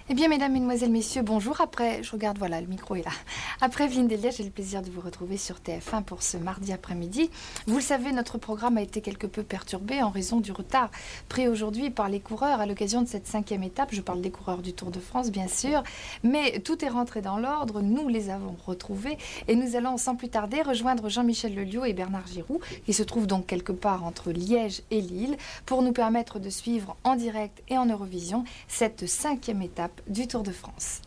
Eh bien, mesdames, mesdemoiselles, messieurs, bonjour. Après, je regarde, voilà, le micro est là. Après Evelyne Delia, j'ai le plaisir de vous retrouver sur TF1 pour ce mardi après-midi. Vous le savez, notre programme a été quelque peu perturbé en raison du retard pris aujourd'hui par les coureurs à l'occasion de cette 5e étape. Je parle des coureurs du Tour de France, bien sûr. Mais tout est rentré dans l'ordre. Nous les avons retrouvés et nous allons sans plus tarder rejoindre Jean-Michel Lelio et Bernard Giraud, qui se trouvent donc quelque part entre Liège et Lille, pour nous permettre de suivre en direct et en Eurovision cette 5e étape du Tour de France.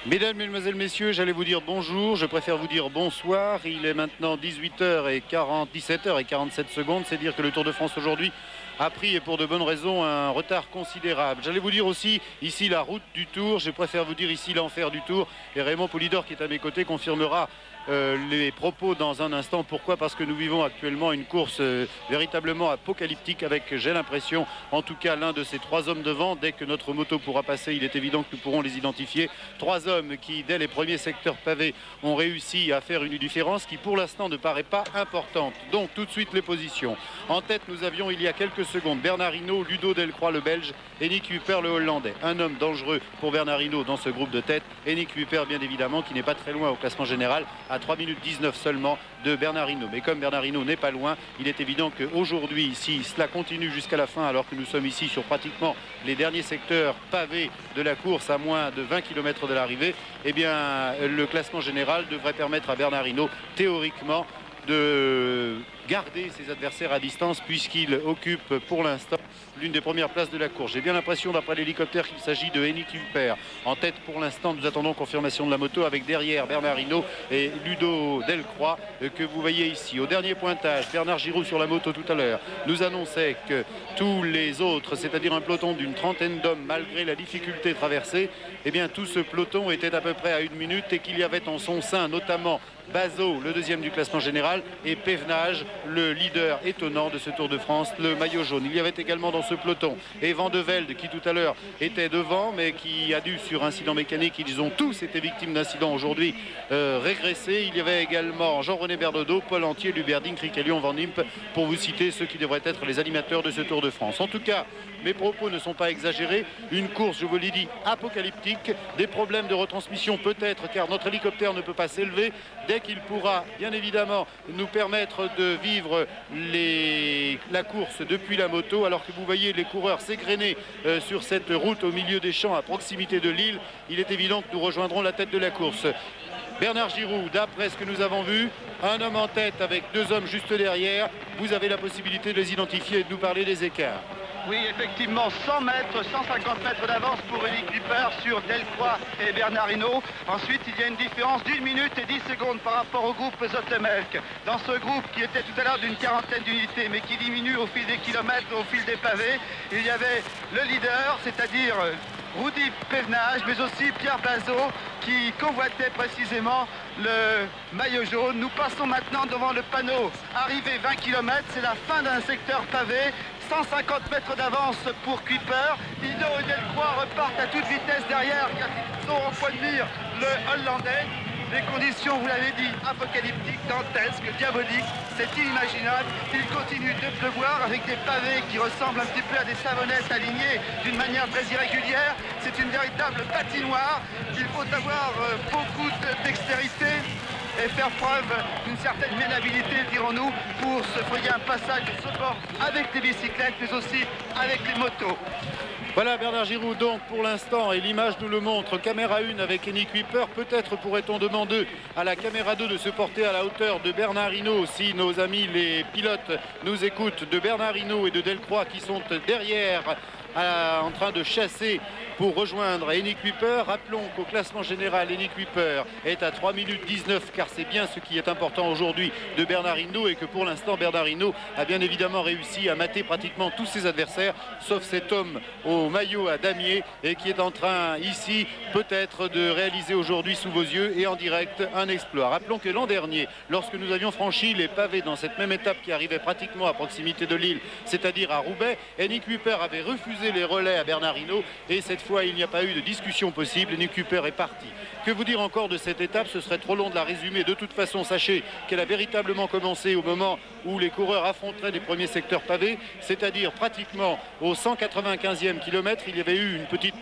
Mesdames, Mesdemoiselles, Messieurs, j'allais vous dire bonjour, je préfère vous dire bonsoir. Il est maintenant 17h47, c'est dire que le Tour de France aujourd'hui a pris, et pour de bonnes raisons, un retard considérable. J'allais vous dire aussi, ici la route du Tour, je préfère vous dire ici l'enfer du Tour, et Raymond Poulidor qui est à mes côtés confirmera les propos dans un instant. Pourquoi? Parce que nous vivons actuellement une course véritablement apocalyptique avec, j'ai l'impression, en tout cas l'un de ces 3 hommes devant. Dès que notre moto pourra passer, il est évident que nous pourrons les identifier. 3 hommes qui, dès les premiers secteurs pavés, ont réussi à faire une différence qui pour l'instant ne paraît pas importante. Donc tout de suite les positions. En tête, nous avions il y a quelques secondes Bernard Hinault, Ludo Delcroix le Belge et Nick Wipper le Hollandais. Un homme dangereux pour Bernard Hinault dans ce groupe de tête, et Nick Wipper bien évidemment qui n'est pas très loin au classement général, à 3 minutes 19 seulement de Bernard Hinault. Mais comme Bernard Hinault n'est pas loin, il est évident qu'aujourd'hui, si cela continue jusqu'à la fin, alors que nous sommes ici sur pratiquement les derniers secteurs pavés de la course à moins de 20 km de l'arrivée, eh bien le classement général devrait permettre à Bernard Hinault, théoriquement, de garder ses adversaires à distance, puisqu'il occupe pour l'instant l'une des premières places de la course. J'ai bien l'impression, d'après l'hélicoptère, qu'il s'agit de Henrik Wipper. En tête pour l'instant, nous attendons confirmation de la moto, avec derrière Bernard Hinault et Ludo Delcroix que vous voyez ici. Au dernier pointage, Bernard Giraud sur la moto tout à l'heure nous annonçait que tous les autres, c'est-à-dire un peloton d'une 30aine d'hommes, malgré la difficulté traversée, eh bien tout ce peloton était à peu près à 1 minute, et qu'il y avait en son sein notamment Bazot, le 2e du classement général, et Pévenage, le leader étonnant de ce Tour de France, le maillot jaune. Il y avait également dans ce peloton et Van de Velde qui tout à l'heure était devant, mais qui a dû, sur incident mécanique, ils ont tous été victimes d'incidents aujourd'hui, régresser. Il y avait également Jean-René Berdodo, Paul Antier, Luberding, Criquelion, Van Impe, pour vous citer ceux qui devraient être les animateurs de ce Tour de France. En tout cas, mes propos ne sont pas exagérés. Une course, je vous l'ai dit, apocalyptique. Des problèmes de retransmission peut-être, car notre hélicoptère ne peut pas s'élever. Dès qu'il pourra, bien évidemment, nous permettre de vivre la course depuis la moto, alors que vous voyez les coureurs s'égrener sur cette route au milieu des champs à proximité de Lille, il est évident que nous rejoindrons la tête de la course. Bernard Giraud, d'après ce que nous avons vu, un homme en tête avec 2 hommes juste derrière. Vous avez la possibilité de les identifier et de nous parler des écarts. Oui, effectivement, 100 mètres, 150 mètres d'avance pour Henrik Wipper sur Delcroix et Bernard Hinault. Ensuite, il y a une différence d'1 minute et 10 secondes par rapport au groupe Zotemelk. Dans ce groupe qui était tout à l'heure d'une 40aine d'unités, mais qui diminue au fil des kilomètres, au fil des pavés, il y avait le leader, c'est-à-dire Rudy Pévenage, mais aussi Pierre Bazot, qui convoitait précisément le maillot jaune. Nous passons maintenant devant le panneau. Arrivé 20 km, c'est la fin d'un secteur pavé. 150 mètres d'avance pour Wipper. Hinault et Delcroix repartent à toute vitesse derrière, car ils ont en point de mire le Hollandais. Les conditions, vous l'avez dit, apocalyptiques, dantesques, diaboliques, c'est inimaginable. Il continue de pleuvoir avec des pavés qui ressemblent un petit peu à des savonnettes alignées d'une manière très irrégulière. C'est une véritable patinoire. Il faut avoir beaucoup de dextérité et faire preuve d'une certaine maniabilité, dirons-nous, pour se frayer un passage de ce bord avec les bicyclettes, mais aussi avec les motos. Voilà Bernard Giraud donc pour l'instant, et l'image nous le montre, caméra 1 avec Henrik Wipper. Peut-être pourrait-on demander à la caméra 2 de se porter à la hauteur de Bernard Hinault, si nos amis les pilotes nous écoutent, de Bernard Hinault et de Delcroix qui sont derrière en train de chasser pour rejoindre Henrik Wipper. Rappelons qu'au classement général, Henrik Wipper est à 3 minutes 19, car c'est bien ce qui est important aujourd'hui de Bernard Hinault, et que pour l'instant Bernard Hinault a bien évidemment réussi à mater pratiquement tous ses adversaires, sauf cet homme au maillot à damier, et qui est en train ici peut-être de réaliser aujourd'hui sous vos yeux et en direct un exploit. Rappelons que l'an dernier, lorsque nous avions franchi les pavés dans cette même étape qui arrivait pratiquement à proximité de Lille, c'est-à-dire à Roubaix, Henrik Wipper avait refusé les relais à Bernard Hinault, et cette fois il n'y a pas eu de discussion possible. Henrik Wipper est parti. Que vous dire encore de cette étape? Ce serait trop long de la résumer. De toute façon, sachez qu'elle a véritablement commencé au moment où les coureurs affronteraient les premiers secteurs pavés, c'est-à-dire pratiquement au 195e kilomètre. Il y avait eu une petite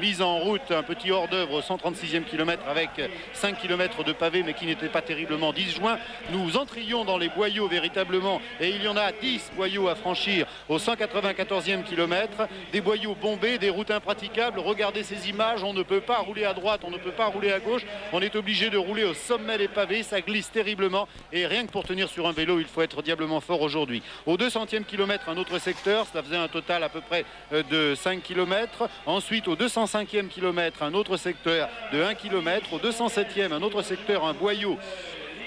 mise en route, un petit hors-d'œuvre au 136e kilomètre avec 5 km de pavés, mais qui n'était pas terriblement disjoint. Nous entrions dans les boyaux véritablement, et il y en a 10 boyaux à franchir au 194e kilomètre, des boyaux bombés, des routes impraticables. Regardez ces images, on ne peut pas rouler à droite, on ne peut pas rouler à gauche, on est obligé de rouler au sommet des pavés, ça glisse terriblement, et rien que pour tenir sur un vélo, il faut être diablement fort aujourd'hui. Au 200e kilomètre, un autre secteur, cela faisait un total à peu près de 5 km. Ensuite, au 205e kilomètre, un autre secteur de 1 km. Au 207e, un autre secteur, un boyau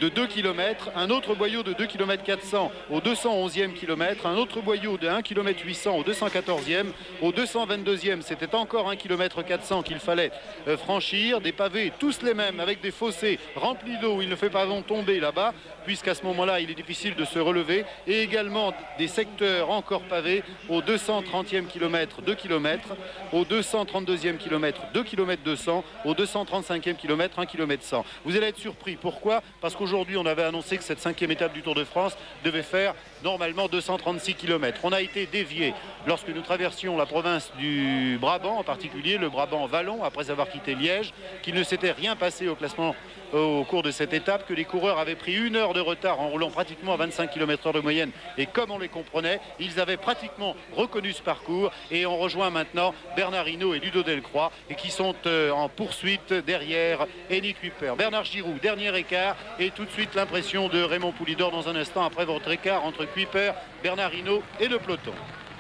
de 2 km, un autre boyau de 2 km 400 au 211e kilomètre, un autre boyau de 1 km 800 au 214e, au 222e c'était encore 1 km 400 qu'il fallait franchir, des pavés tous les mêmes avec des fossés remplis d'eau, il ne fait pas tomber là-bas puisqu'à ce moment-là il est difficile de se relever, et également des secteurs encore pavés au 230e kilomètre 2 km, au 232e kilomètre 2 km 200, au 235e kilomètre 1 km 100. Vous allez être surpris, pourquoi? Parce qu'aujourd'hui on avait annoncé que cette 5e étape du Tour de France devait faire normalement 236 km. On a été dévié lorsque nous traversions la province du Brabant, en particulier le Brabant Wallon, après avoir quitté Liège, qu'il ne s'était rien passé au classement au cours de cette étape, que les coureurs avaient pris 1 heure de retard en roulant pratiquement à 25 km/h de moyenne, et comme on les comprenait, ils avaient pratiquement reconnu ce parcours, et on rejoint maintenant Bernard Hinault et Ludo Delcroix, et qui sont en poursuite derrière Henning Kuiper. Bernard Giraud, dernier écart, et tout de suite l'impression de Raymond Poulidor dans un instant après votre écart entre Kuiper, Bernard Hinault et le peloton.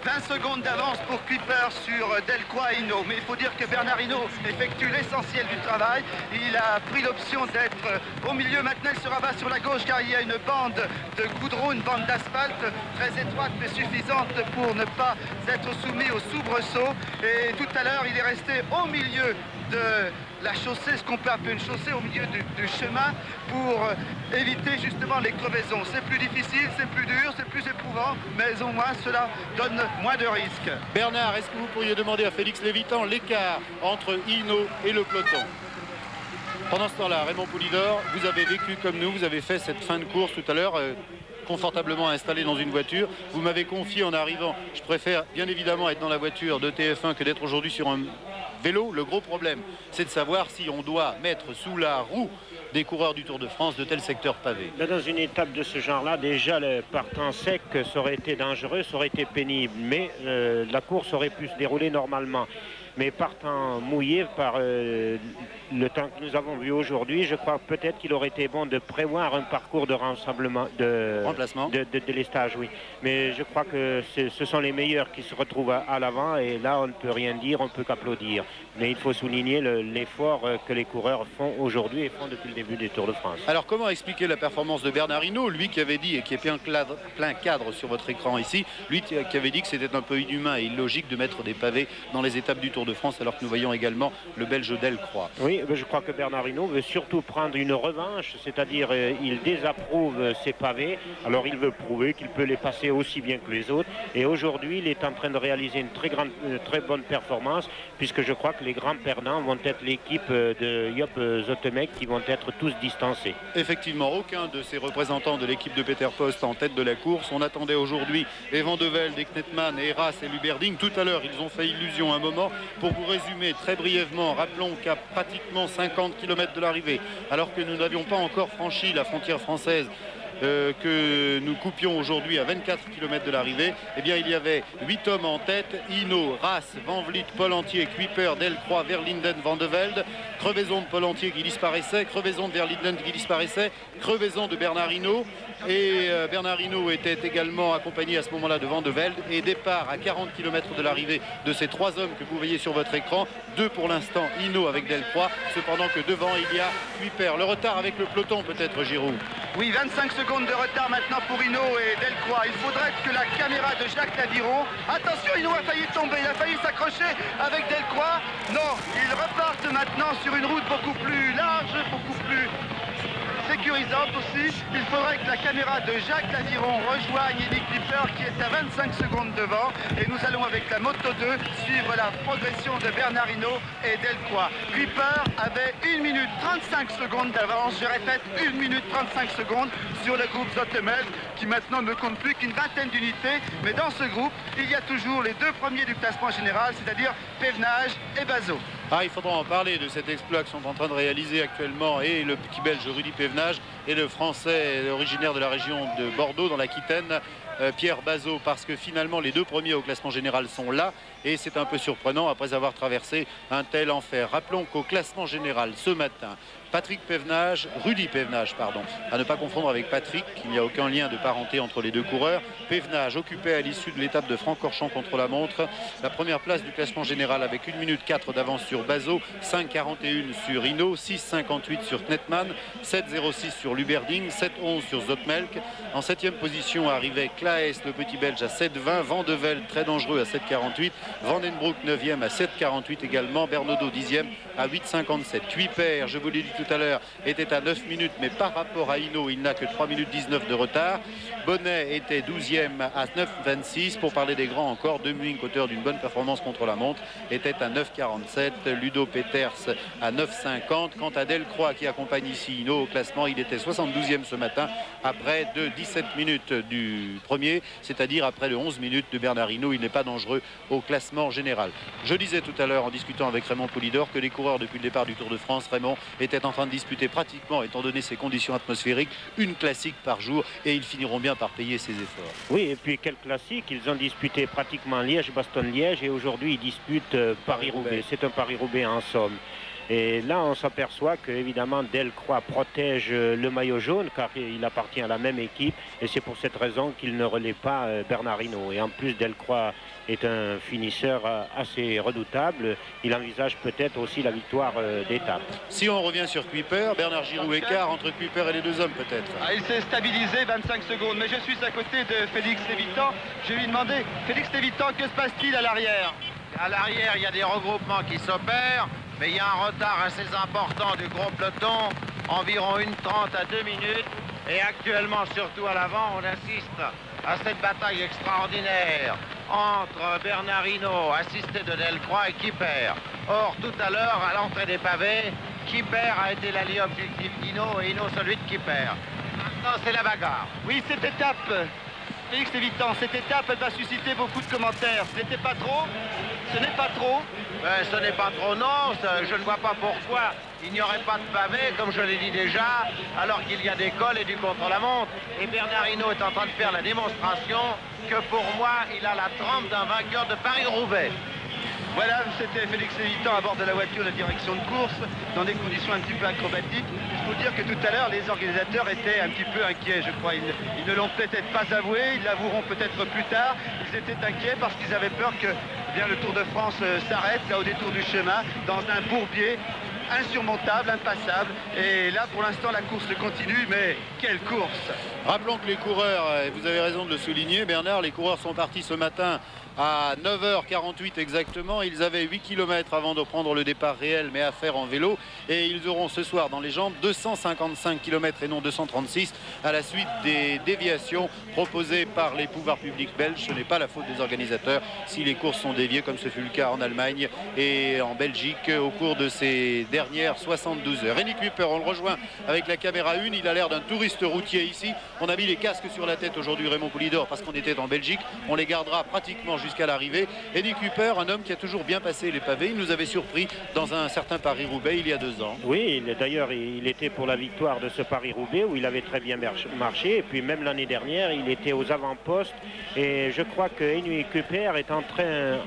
20 secondes d'avance pour Kuiper sur Delcroix et Hinault. Mais il faut dire que Bernard Hinault effectue l'essentiel du travail. Il a pris l'option d'être au milieu. Maintenant, il se rabat sur la gauche car il y a une bande de goudron, une bande d'asphalte très étroite mais suffisante pour ne pas être soumis au soubresaut. Et tout à l'heure, il est resté au milieu de la chaussée, ce qu'on peut appeler une chaussée, au milieu du chemin, pour éviter justement les crevaisons. C'est plus difficile, c'est plus dur, c'est plus éprouvant, mais au moins cela donne moins de risques. Bernard, est-ce que vous pourriez demander à Félix Lévitan l'écart entre Hinault et le peloton? Pendant ce temps-là, Raymond Poulidor, vous avez vécu comme nous, vous avez fait cette fin de course tout à l'heure, confortablement installé dans une voiture. Vous m'avez confié en arrivant, je préfère bien évidemment être dans la voiture de TF1 que d'être aujourd'hui sur un vélo. Le gros problème, c'est de savoir si on doit mettre sous la roue des coureurs du Tour de France de tels secteurs pavés. Dans une étape de ce genre-là, déjà le partant sec, ça aurait été dangereux, ça aurait été pénible, mais la course aurait pu se dérouler normalement. Mais partant mouillé par le temps que nous avons vu aujourd'hui, je crois peut-être qu'il aurait été bon de prévoir un parcours de rassemblement, de délestage, oui. Mais je crois que ce sont les meilleurs qui se retrouvent à l'avant, et là on ne peut rien dire, on ne peut qu'applaudir. Mais il faut souligner l'effort que les coureurs font aujourd'hui et font depuis le début des Tours de France. Alors comment expliquer la performance de Bernard Hinault, lui qui avait dit, et qui est plein cadre sur votre écran ici, lui qui avait dit que c'était un peu inhumain et illogique de mettre des pavés dans les étapes du Tour de France, alors que nous voyons également le Belge Delcroix. Oui, je crois que Bernard Hinault veut surtout prendre une revanche, c'est-à-dire il désapprouve ces pavés, alors il veut prouver qu'il peut les passer aussi bien que les autres, et aujourd'hui il est en train de réaliser une très bonne performance, puisque je crois que les grands perdants vont être l'équipe de Joop Zoetemelk, qui vont être tous distancés. Effectivement, aucun de ces représentants de l'équipe de Peter Post en tête de la course. On attendait aujourd'hui Van de Velde, Knetman, Heras et Luberding. Tout à l'heure, ils ont fait illusion un moment. Pour vous résumer très brièvement, rappelons qu'à pratiquement 50 km de l'arrivée, alors que nous n'avions pas encore franchi la frontière française, que nous coupions aujourd'hui à 24 km de l'arrivée, eh bien il y avait 8 hommes en tête: Hinault, Ras, Van Vliet, Pollentier, Kuiper, Delcroix, Verlinden, Van de Velde. Crevaison de Pollentier qui disparaissait, crevaison de Verlinden qui disparaissait, crevaison de Bernard Hinault, et Bernard Hinault était également accompagné à ce moment-là de Van de Velde, et départ à 40 km de l'arrivée de ces 3 hommes que vous voyez sur votre écran, 2 pour l'instant Hinault avec Delcroix, cependant que devant il y a Kuiper. Le retard avec le peloton peut-être, Giroud? Oui, 25 secondes de retard maintenant pour Hinault et Delcroix. Il faudrait que la caméra de Jacques Laviron... Attention, Hinault a failli tomber, il a failli s'accrocher avec Delcroix. Non, ils repartent maintenant sur une route beaucoup plus large, beaucoup plus sécurisante aussi. Il faudrait que la caméra de Jacques Laviron rejoigne Nick Kuiper qui est à 25 secondes devant. Et nous allons avec la Moto 2 suivre la progression de Bernard Hinault et Delcroix. Kuiper avait 1 minute 35 secondes d'avance. Je répète, 1 minute 35 secondes sur le groupe Zoetemelk qui maintenant ne compte plus qu'une vingtaine d'unités. Mais dans ce groupe, il y a toujours les deux premiers du classement général, c'est-à-dire Pevenage et Bazot. Ah, il faudra en parler de cet exploit que sont en train de réaliser actuellement et le petit belge Rudy Pevenage et le français originaire de la région de Bordeaux dans l'Aquitaine, Pierre Bazot, parce que finalement les deux premiers au classement général sont là et c'est un peu surprenant après avoir traversé un tel enfer. Rappelons qu'au classement général ce matin, Rudy Pevenage, pardon, à ne pas confondre avec Patrick, il n'y a aucun lien de parenté entre les deux coureurs. Pevenage occupait à l'issue de l'étape de Francorchamps contre la montre la première place du classement général avec 1 minute 4 d'avance sur Bazot, 5,41 sur Hinault, 6,58 sur Knetman, 7,06 sur Luberding, 7,11 sur Zoetemelk. En 7e position arrivait Claes, le petit belge, à 7,20, Van de Velde très dangereux à 7,48, Vandenbroek 9e à 7,48 également, Bernaudot 10e à 8,57. Kuiper, je vous l'ai dit tout à l'heure, était à 9 minutes, mais par rapport à Hinault, il n'a que 3 minutes 19 de retard. Bonnet était 12e à 9,26. Pour parler des grands encore, De Muink, auteur d'une bonne performance contre la montre, était à 9,47. Ludo Peters à 9,50. Quant à Delcroix, qui accompagne ici Hinault au classement, il était 72e ce matin, après de 17 minutes du premier, c'est-à-dire après de 11 minutes de Bernard Hinault. Il n'est pas dangereux au classement général. Je disais tout à l'heure en discutant avec Raymond Poulidor que les coureurs depuis le départ du Tour de France, Raymond, étaient en train de disputer pratiquement, étant donné ces conditions atmosphériques, une classique par jour et ils finiront bien par payer ses efforts. Oui, et puis quel classique, ils ont disputé pratiquement Liège-Bastogne-Liège et aujourd'hui ils disputent Paris-Roubaix. C'est un Paris-Roubaix en somme. Et là, on s'aperçoit que évidemment Delcroix protège le maillot jaune car il appartient à la même équipe et c'est pour cette raison qu'il ne relaie pas Bernard Hinault. Et en plus, Delcroix est un finisseur assez redoutable. Il envisage peut-être aussi la victoire d'étape. Si on revient sur Kuiper, Bernard Giraud écart entre Kuiper et les deux hommes peut-être. Ah, il s'est stabilisé 25 secondes, mais je suis à côté de Félix Lévitan. Je lui ai demandé, Félix Lévitan, que se passe-t-il à l'arrière? À l'arrière, il y a des regroupements qui s'opèrent, mais il y a un retard assez important du gros peloton, environ 1:30 à 2 minutes. Et actuellement, surtout à l'avant, on assiste à cette bataille extraordinaire entre Bernard Hinault, assisté de Delcroix, et Kuiper. Or, tout à l'heure, à l'entrée des pavés, Kuiper a été l'allié objectif d'Hinault et Hinault celui de Kuiper. Maintenant, c'est la bagarre. Oui, cette étape, Félix Lévitan, cette étape, elle va susciter beaucoup de commentaires. Ce n'était pas trop? Ce n'est pas trop? Ce n'est pas trop, non. Je ne vois pas pourquoi il n'y aurait pas de pavé, comme je l'ai dit déjà, alors qu'il y a des cols et du contre-la-montre. Et Bernard Hinault est en train de faire la démonstration que pour moi, il a la trempe d'un vainqueur de Paris-Roubaix. Voilà, c'était Félix Lévitan à bord de la voiture de direction de course, dans des conditions un petit peu acrobatiques. Il faut dire que tout à l'heure, les organisateurs étaient un petit peu inquiets, je crois. Ils ne l'ont peut-être pas avoué, ils l'avoueront peut-être plus tard. Ils étaient inquiets parce qu'ils avaient peur que le Tour de France s'arrête, là, au détour du chemin, dans un bourbier insurmontable, impassable. Et là, pour l'instant, la course continue, mais quelle course! Rappelons que les coureurs, et vous avez raison de le souligner, Bernard, les coureurs sont partis ce matin à 9h48 exactement. Ils avaient 8 km avant de prendre le départ réel, mais à faire en vélo. Et ils auront ce soir dans les jambes 255 km et non 236 à la suite des déviations proposées par les pouvoirs publics belges. Ce n'est pas la faute des organisateurs si les courses sont déviées, comme ce fut le cas en Allemagne et en Belgique au cours de ces dernières 72 heures. Rémi Kuiper, on le rejoint avec la caméra 1. Il a l'air d'un touriste routier ici. On a mis les casques sur la tête aujourd'hui, Raymond Poulidor, parce qu'on était en Belgique. On les gardera pratiquement jusqu'à l'arrivée. Eddie Kuiper, un homme qui a toujours bien passé les pavés, il nous avait surpris dans un certain Paris-Roubaix il y a 2 ans. Oui, d'ailleurs il était pour la victoire de ce Paris-Roubaix où il avait très bien marché, et puis même l'année dernière il était aux avant-postes et je crois que Eddie Kuiper est en train...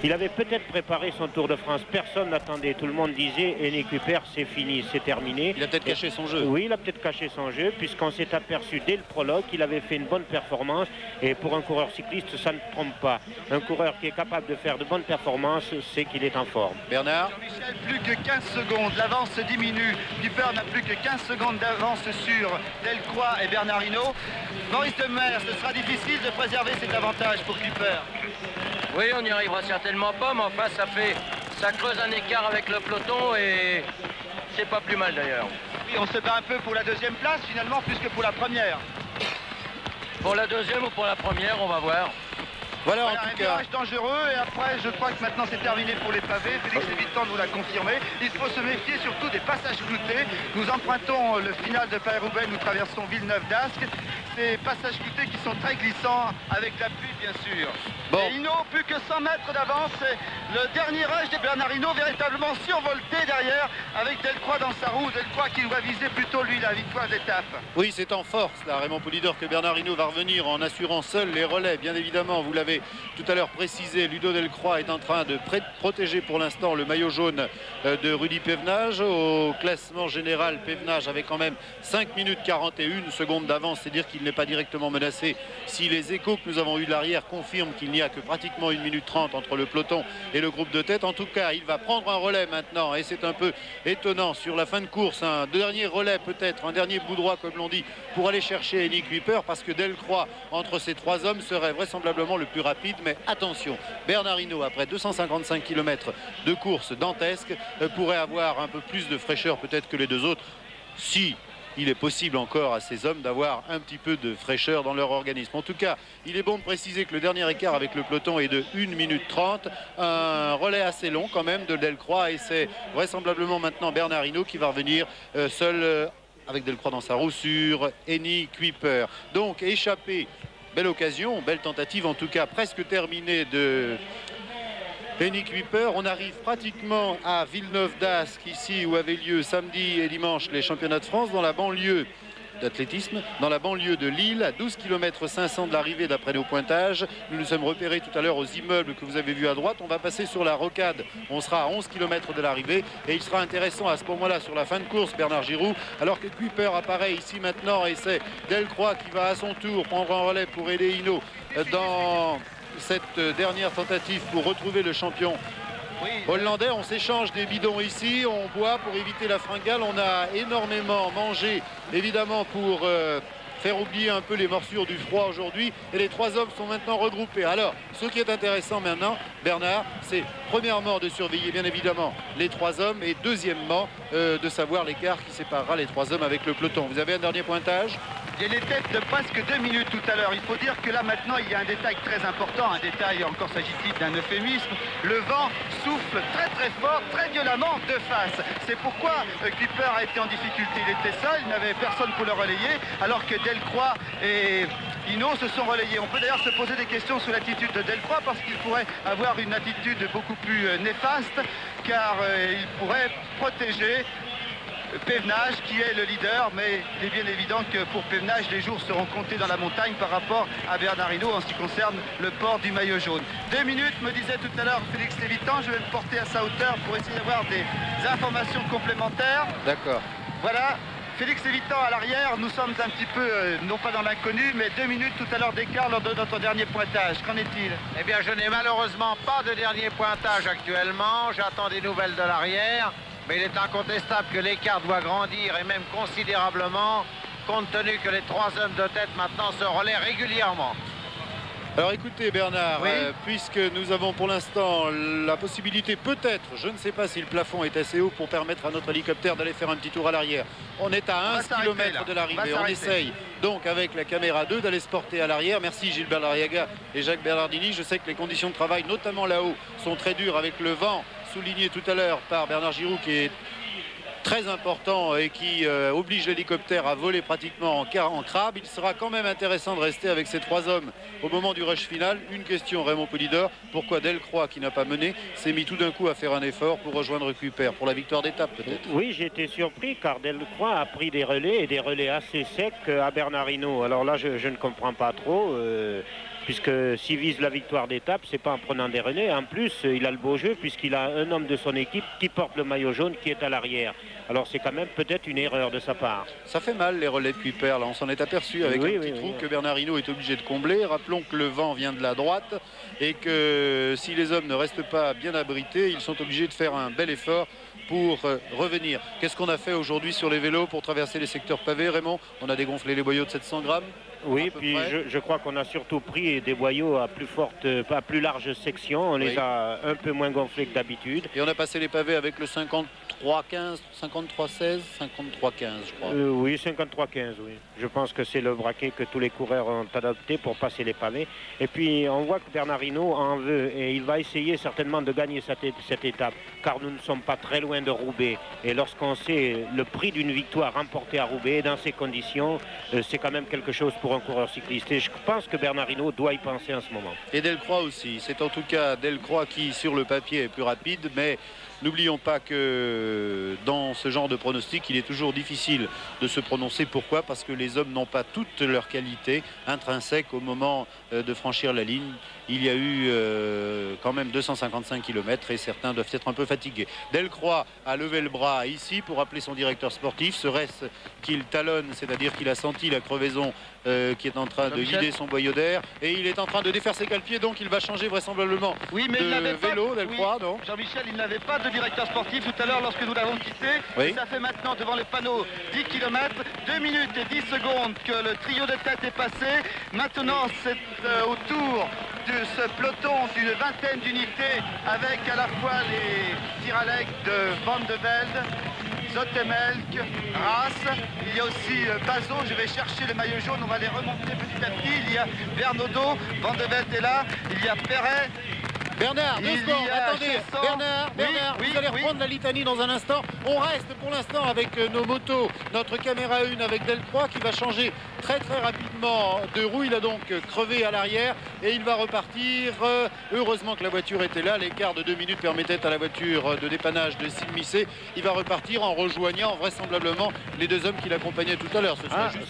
Il avait peut-être préparé son Tour de France. Personne n'attendait. Tout le monde disait Eddie Kuiper, c'est fini, c'est terminé. Il a peut-être caché son jeu. Oui, il a peut-être caché son jeu, puisqu'on s'est aperçu dès le prologue qu'il avait fait une bonne performance. Et pour un coureur cycliste, ça ne trompe pas. Un coureur qui est capable de faire de bonnes performances, c'est qu'il est en forme. Bernard? Jean-Michel, plus que 15 secondes. L'avance diminue. Kuiper n'a plus que 15 secondes d'avance sur Delcroix et Bernard Hinault. Maurice Demers, ce sera difficile de préserver cet avantage pour Kuiper. Oui, on n'y arrivera certainement pas, mais enfin ça creuse un écart avec le peloton et c'est pas plus mal d'ailleurs. Oui, on se bat un peu pour la deuxième place finalement plus que pour la première. Pour la deuxième ou pour la première, on va voir. Voilà, en Un tout cas. virage dangereux et après je crois que maintenant c'est terminé pour les pavés. Félix Lévitan nous l'a confirmé. Il faut se méfier surtout des passages cloutés. Nous empruntons le final de Paris-Roubaix, nous traversons Villeneuve d'Ascq. Ces passages cloutés qui sont très glissants avec la pluie bien sûr. Bon. Et Hinault, plus que 100 mètres d'avance, c'est le dernier rush de Bernard Hinault véritablement survolté derrière avec Delcroix dans sa roue. Delcroix qui doit viser plutôt lui la victoire d'étape. Oui, c'est en force là, Raymond Poulidor, que Bernard Hinault va revenir en assurant seul les relais. Bien évidemment, vous l'avez tout à l'heure précisé, Ludo Delcroix est en train de protéger pour l'instant le maillot jaune de Rudy Pévenage. Au classement général, Pévenage avait quand même 5 minutes 41 secondes d'avance, c'est dire qu'il n'est pas directement menacé. Si les échos que nous avons eu de l'arrière confirment qu'il n'y a que pratiquement 1 minute 30 entre le peloton et le groupe de tête, en tout cas, il va prendre un relais maintenant et c'est un peu étonnant sur la fin de course. Un dernier relais peut-être, un dernier bout droit comme l'on dit, pour aller chercher Henny Kuiper, parce que Delcroix entre ces trois hommes serait vraisemblablement le plus rapide. Mais attention, Bernard Hinault, après 255 km de course dantesque, pourrait avoir un peu plus de fraîcheur peut-être que les deux autres, si il est possible encore à ces hommes d'avoir un petit peu de fraîcheur dans leur organisme. En tout cas, il est bon de préciser que le dernier écart avec le peloton est de 1 minute 30. Un relais assez long quand même de Delcroix, et c'est vraisemblablement maintenant Bernard Hinault qui va revenir seul avec Delcroix dans sa roue sur Henny Kuiper. Donc échappé, belle occasion, belle tentative en tout cas, presque terminée de Henny Kuiper. On arrive pratiquement à Villeneuve d'Ascq, ici où avaient lieu samedi et dimanche les championnats de France, dans la banlieue d'athlétisme, dans la banlieue de Lille, à 12 km 500 de l'arrivée d'après nos pointages. Nous nous sommes repérés tout à l'heure aux immeubles que vous avez vus à droite. On va passer sur la rocade, on sera à 11 km de l'arrivée et il sera intéressant à ce moment-là sur la fin de course, Bernard Giraud, alors que Kuiper apparaît ici maintenant et c'est Delcroix qui va à son tour prendre un relais pour aider Hinault dans cette dernière tentative pour retrouver le champion hollandais. On s'échange des bidons ici, on boit pour éviter la fringale. On a énormément mangé évidemment pour faire oublier un peu les morsures du froid aujourd'hui, et les trois hommes sont maintenant regroupés. Alors ce qui est intéressant maintenant, Bernard, c'est premièrement de surveiller bien évidemment les trois hommes et deuxièmement de savoir l'écart qui séparera les trois hommes avec le peloton. Vous avez un dernier pointage? Il y a des têtes de presque 2 minutes tout à l'heure. Il faut dire que là maintenant il y a un détail très important, un détail, encore s'agit-il d'un euphémisme. Le vent souffle très très fort, très violemment de face. C'est pourquoi Kuiper a été en difficulté. Il était seul, il n'avait personne pour le relayer, alors que Delcroix et Hinault se sont relayés. On peut d'ailleurs se poser des questions sur l'attitude de Delcroix, parce qu'il pourrait avoir une attitude beaucoup plus néfaste, car il pourrait protéger Pévenage qui est le leader, mais il est bien évident que pour Pévenage les jours seront comptés dans la montagne par rapport à Bernard Hinault en ce qui concerne le port du maillot jaune. 2 minutes, me disait tout à l'heure Félix Lévitan, je vais le porter à sa hauteur pour essayer d'avoir des informations complémentaires. D'accord. Voilà, Félix Lévitan à l'arrière, nous sommes un petit peu, non pas dans l'inconnu, mais 2 minutes tout à l'heure d'écart lors de notre dernier pointage. Qu'en est-il? Eh bien, je n'ai malheureusement pas de dernier pointage actuellement. J'attends des nouvelles de l'arrière. Mais il est incontestable que l'écart doit grandir et même considérablement, compte tenu que les trois hommes de tête maintenant se relaient régulièrement. Alors écoutez Bernard, oui. Puisque nous avons pour l'instant la possibilité peut-être, je ne sais pas si le plafond est assez haut pour permettre à notre hélicoptère d'aller faire un petit tour à l'arrière. On est à 1 km de l'arrivée, on essaye donc avec la caméra 2 d'aller se porter à l'arrière. Merci Gilbert Lariaga et Jacques Bernardini. Je sais que les conditions de travail, notamment là-haut, sont très dures avec le vent souligné tout à l'heure par Bernard Giraud qui est très important et qui oblige l'hélicoptère à voler pratiquement en crabe. Il sera quand même intéressant de rester avec ces trois hommes au moment du rush final. Une question, Raymond Poulidor, pourquoi Delcroix, qui n'a pas mené, s'est mis tout d'un coup à faire un effort pour rejoindre Kuiper pour la victoire d'étape peut-être? Oui, j'ai été surpris car Delcroix a pris des relais et des relais assez secs à Bernard Hinault. Alors là, je ne comprends pas trop. Puisque s'il vise la victoire d'étape, c'est pas en prenant des relais. En plus, il a le beau jeu puisqu'il a un homme de son équipe qui porte le maillot jaune qui est à l'arrière. Alors c'est quand même peut-être une erreur de sa part. Ça fait mal les relais de Kuiper, là on s'en est aperçu avec un petit trou que Bernard Hinault est obligé de combler. Rappelons que le vent vient de la droite et que si les hommes ne restent pas bien abrités, ils sont obligés de faire un bel effort pour revenir. Qu'est-ce qu'on a fait aujourd'hui sur les vélos pour traverser les secteurs pavés, Raymond? On a dégonflé les boyaux de 700 grammes. Oui, puis je crois qu'on a surtout pris des boyaux à plus large section. On les a un peu moins gonflés que d'habitude. Et on a passé les pavés avec le 53-15, 53-16, 53-15, je crois. Oui, 53-15, oui. Je pense que c'est le braquet que tous les coureurs ont adopté pour passer les pavés. Et puis, on voit que Bernard Hinault en veut et il va essayer certainement de gagner cette étape, car nous ne sommes pas très loin de Roubaix. Et lorsqu'on sait le prix d'une victoire remportée à Roubaix, dans ces conditions, c'est quand même quelque chose pour un coureur cycliste. Et je pense que Bernard Hinault doit y penser en ce moment. Et Delcroix aussi. C'est en tout cas Delcroix qui, sur le papier, est plus rapide, mais n'oublions pas que dans ce genre de pronostic, il est toujours difficile de se prononcer. Pourquoi? Parce que les hommes n'ont pas toutes leurs qualités intrinsèques au moment de franchir la ligne. Il y a eu quand même 255 km et certains doivent être un peu fatigués. Delcroix a levé le bras ici pour appeler son directeur sportif. Serait-ce qu'il talonne, c'est-à-dire qu'il a senti la crevaison qui est en train de vider son boyau d'air et il est en train de défaire ses cale-pieds, donc il va changer vraisemblament de vélo, Delcroix, non? Jean-Michel, il n'avait pas de directeur sportif tout à l'heure lorsque nous l'avons quitté. Oui. Et ça fait maintenant devant le panneau 10 km, 2 minutes et 10 secondes que le trio de tête est passé. Maintenant, c'est au tour de ce peloton d'une vingtaine d'unités avec à la fois les Tiralec de Van de Velde, Zotemelk, Ras, il y a aussi Bazo, je vais chercher le maillot jaune, on va les remonter petit à petit, il y a Bernaudo, Van de Velde est là, il y a Perret. Bernard, deux secondes, attendez, Bernard, vous allez reprendre la litanie dans un instant. On reste pour l'instant avec nos motos, notre caméra 1 avec Delcroix qui va changer très rapidement de roue. Il a donc crevé à l'arrière et il va repartir. Heureusement que la voiture était là, l'écart de 2 minutes permettait à la voiture de dépannage de s'immiscer. Il va repartir en rejoignant vraisemblablement les deux hommes qui l'accompagnaient tout à l'heure.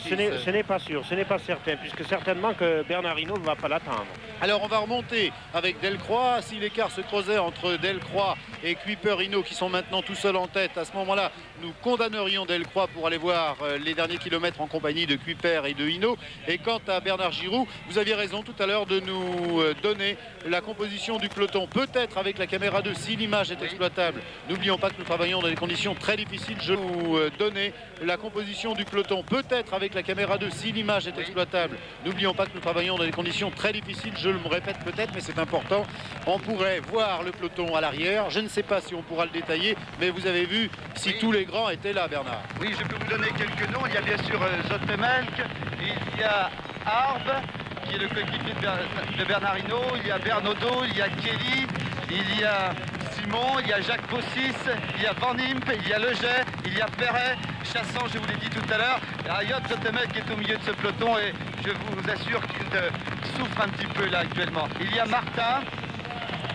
Ce n'est pas sûr, ce n'est pas certain, puisque certainement que Bernard Hinault ne va pas l'attendre. Alors on va remonter avec Delcroix. Si l'écart se creusait entre Delcroix et Kuiper-Hinault qui sont maintenant tout seuls en tête, à ce moment-là, nous condamnerions Delcroix pour aller voir les derniers kilomètres en compagnie de Kuiper et de Hinault. Et quant à Bernard Giraud, vous aviez raison tout à l'heure de nous donner la composition du peloton, peut-être avec la caméra 2 si l'image est exploitable. N'oublions pas que nous travaillons dans des conditions très difficiles. Je vais vous donner la composition du peloton, peut-être avec la caméra 2 si l'image est exploitable. N'oublions pas que nous travaillons dans des conditions très difficiles. Je le répète peut-être, mais c'est important. On pourrait voir le peloton à l'arrière. Je ne sais pas si on pourra le détailler, mais vous avez vu si tous les grands étaient là, Bernard. Oui, je peux vous donner quelques noms. Il y a bien sûr Zotemelk, il y a Arbe, qui est le coéquipier de Bernard Hinault, il y a Bernaudo, il y a Kelly, il y a Simon, il y a Jacques Bossis, il y a Van Imp, il y a Leger, il y a Perret, Chassant, je vous l'ai dit tout à l'heure. Ayot Zotemelk est au milieu de ce peloton et je vous assure qu'il souffre un petit peu là actuellement. Il y a Martin.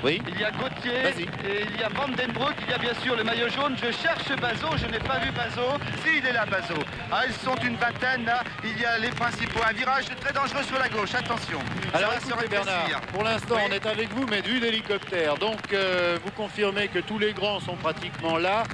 Oui. Il y a Gauthier et il y a Van Den Broek, il y a bien sûr le maillot jaune. Je cherche Bazo, je n'ai pas vu Bazo. Si, il est là, Bazo. Ah, ils sont une vingtaine là. Il y a les principaux. Un virage très dangereux sur la gauche, attention. Alors écoutez Bernard, pour l'instant on est avec vous, mais de vue d'hélicoptère. Donc vous confirmez que tous les grands sont pratiquement là,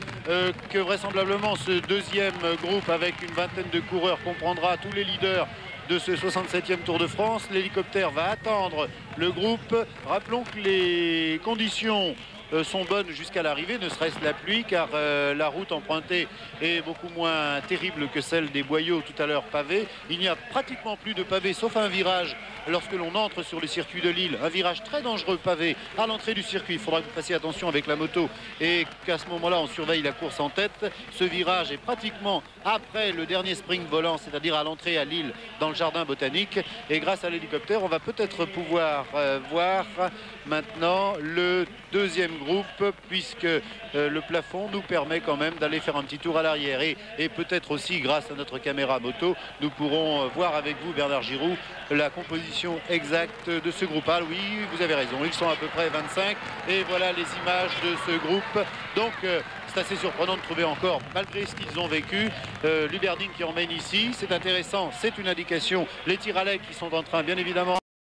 que vraisemblablement ce deuxième groupe avec une vingtaine de coureurs comprendra tous les leaders de ce 67e Tour de France. L'hélicoptère va attendre le groupe. Rappelons que les conditions sont bonnes jusqu'à l'arrivée, ne serait-ce la pluie, car la route empruntée est beaucoup moins terrible que celle des boyaux tout à l'heure pavés. Il n'y a pratiquement plus de pavés, sauf un virage lorsque l'on entre sur le circuit de Lille, un virage très dangereux pavé à l'entrée du circuit. Il faudra que vous fassiez attention avec la moto et qu'à ce moment-là on surveille la course en tête. Ce virage est pratiquement après le dernier sprint volant, c'est-à-dire à l'entrée à Lille dans le jardin botanique, et grâce à l'hélicoptère on va peut-être pouvoir voir maintenant le deuxième groupe, puisque le plafond nous permet quand même d'aller faire un petit tour à l'arrière et peut-être aussi grâce à notre caméra moto nous pourrons voir avec vous, Bernard Giraud, la composition exacte de ce groupe. Ah oui, vous avez raison, ils sont à peu près 25 et voilà les images de ce groupe. Donc c'est assez surprenant de trouver encore, malgré ce qu'ils ont vécu, l'Huberding qui emmène ici. C'est intéressant, c'est une indication. Les Tiralec qui sont en train, bien évidemment,